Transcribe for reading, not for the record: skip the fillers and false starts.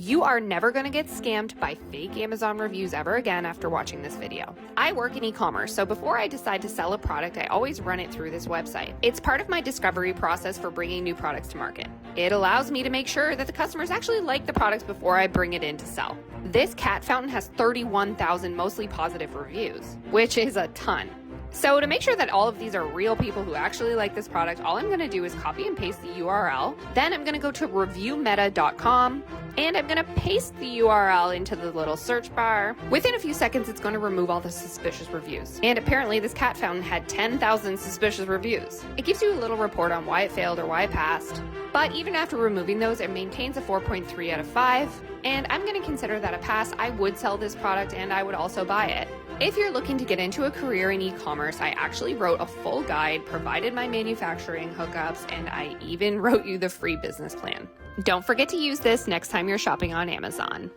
You are never going to get scammed by fake Amazon reviews ever again after watching this video. I work in e-commerce, so before I decide to sell a product, I always run it through this website. It's part of my discovery process for bringing new products to market. It allows me to make sure that the customers actually like the products before I bring it in to sell. This cat fountain has 31,000 mostly positive reviews, which is a ton. So to make sure that all of these are real people who actually like this product, all I'm going to do is copy and paste the URL. Then I'm going to go to reviewmeta.com and I'm going to paste the URL into the little search bar. Within a few seconds, it's going to remove all the suspicious reviews. And apparently this cat fountain had 10,000 suspicious reviews. It gives you a little report on why it failed or why it passed. But even after removing those, it maintains a 4.3 out of 5. And I'm going to consider that a pass. I would sell this product and I would also buy it. If you're looking to get into a career in e-commerce, I actually wrote a full guide, provided my manufacturing hookups, and I even wrote you the free business plan. Don't forget to use this next time you're shopping on Amazon.